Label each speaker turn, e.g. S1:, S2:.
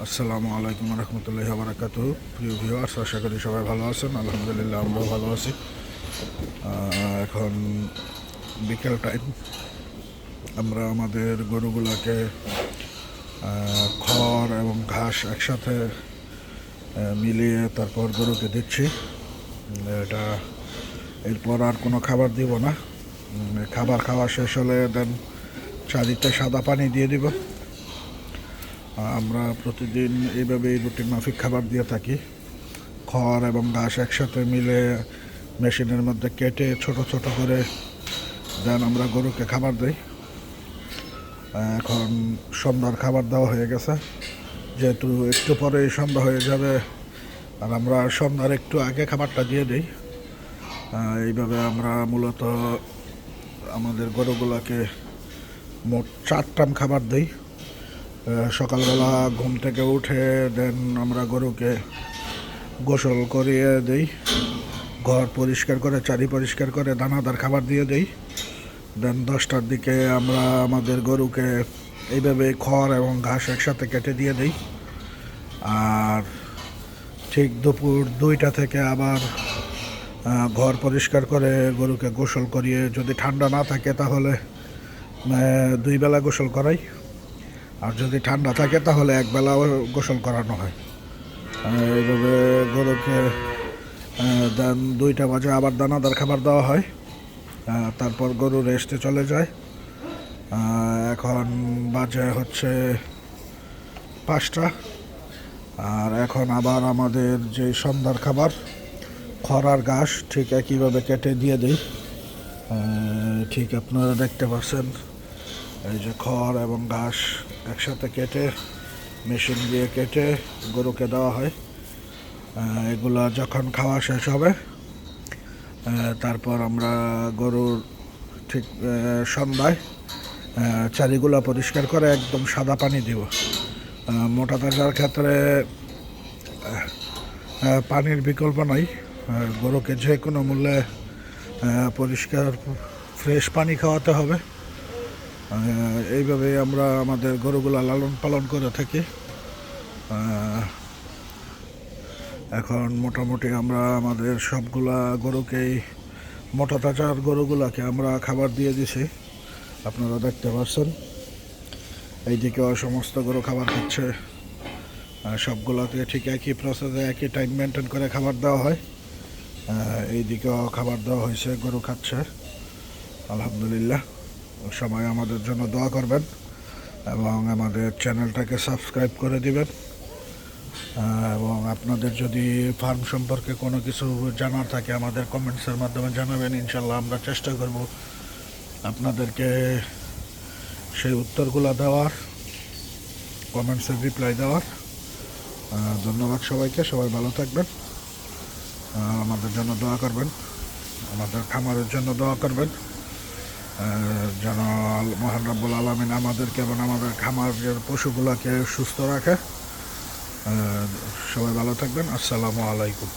S1: আসসালামু আলাইকুম রহমতুল্লাহি ওয়া বারাকাতুহু। প্রিয় ভিউয়ার্স, আশা করি সবাই ভালো আছেন। আলহামদুলিল্লাহ, আমরাও ভালো আছি। এখন বিকেল টাইম। আমরা আমাদের গরুগুলোকে খড় এবং ঘাস একসাথে মিলিয়ে তারপর গরুকে দিচ্ছি। এটা এরপর আর কোনো খাবার দিব না। খাবার খাওয়া শেষ হলে দেন চারিতে সাদা পানি দিয়ে দিব। আমরা প্রতিদিন এইভাবেই রুটিন মাফিক খাবার দিয়ে থাকি। খড় এবং ঘাস একসাথে মিলে মেশিনের মধ্যে কেটে ছোট ছোট করে দেন আমরা গরুকে খাবার দিই। এখন সন্ধ্যার খাবার দেওয়া হয়ে গেছে, যেহেতু একটু পরে সন্ধ্যা হয়ে যাবে, আর আমরা সন্ধ্যার একটু আগে খাবারটা দিয়ে দিই। এইভাবে আমরা মূলত আমাদের গরুগুলোকে মোট 4 টাইম খাবার দিই। সকালবেলা ঘুম থেকে উঠে দেন আমরা গরুকে গোসল করিয়ে দিই, ঘর পরিষ্কার করে চারি পরিষ্কার করে দানাদার খাবার দিয়ে দিই। দেন 10টার দিকে আমরা আমাদের গরুকে এইভাবে খড় এবং ঘাস একসাথে কেটে দিয়ে দিই। আর ঠিক দুপুর 2টা থেকে আবার ঘর পরিষ্কার করে গরুকে গোসল করিয়ে, যদি ঠান্ডা না থাকে তাহলে 2 বেলা গোসল করাই, আর যদি ঠান্ডা থাকে তাহলে 1 বেলা গোসল করানো হয়। এইভাবে গরুকে দেন 2টা বাজে আবার দানাদার খাবার দেওয়া হয়। তারপর গরু রেস্টে চলে যায়। এখন বাজে হচ্ছে 5টা। আর এখন আবার আমাদের যে সন্ধ্যার খাবার খড় আর ঘাস ঠিক একইভাবে কেটে দিয়ে দিই। ঠিক আপনারা দেখতে পাচ্ছেন, এই যে খড় এবং ঘাস একসাথে কেটে মেশিন দিয়ে কেটে গরুকে দেওয়া হয়। এগুলা যখন খাওয়া শেষ হবে তারপর আমরা গরুর ঠিক সন্ধ্যায় চারিগুলা পরিষ্কার করে একদম সাদা পানি দিব। মোটা তাজার ক্ষেত্রে পানির বিকল্প নাই। গরুকে যে কোনো মূল্যে পরিষ্কার ফ্রেশ পানি খাওয়াতে হবে। এইভাবেই আমরা আমাদের গরুগুলা লালন পালন করে থাকি। এখন মোটামুটি আমরা আমাদের সবগুলা গরুকেই, মোটা তাজার গরুগুলাকে আমরা খাবার দিয়ে দিছি। আপনারা দেখতে পাচ্ছেন, এইদিকেও সমস্ত গরু খাবার খাচ্ছে। সবগুলোকে ঠিক একই প্রসেসে একই টাইম মেনটেন করে খাবার দেওয়া হয়। এইদিকেও খাবার দেওয়া হয়েছে, গরু খাচ্ছে। আলহামদুলিল্লাহ। সবাই আমাদের জন্য দোয়া করবেন এবং আমাদের চ্যানেলটাকে সাবস্ক্রাইব করে দিবেন। এবং আপনাদের যদি ফার্ম সম্পর্কে কোনো কিছু জানার থাকে আমাদের কমেন্টসের মাধ্যমে জানাবেন। ইনশাল্লাহ আমরা চেষ্টা করব আপনাদেরকে সেই উত্তরগুলো দেওয়ার, কমেন্টসের রিপ্লাই দেওয়ার। ধন্যবাদ সবাইকে। সবাই ভালো থাকবেন, আমাদের জন্য দোয়া করবেন, আমাদের খামারের জন্য দোয়া করবেন, যেন মহান রব্বুল আলামিন আমাদেরকে এবং আমাদের খামারের পশুগুলোকে সুস্থ রাখে। সবাই ভালো থাকবেন। আসসালামু আলাইকুম।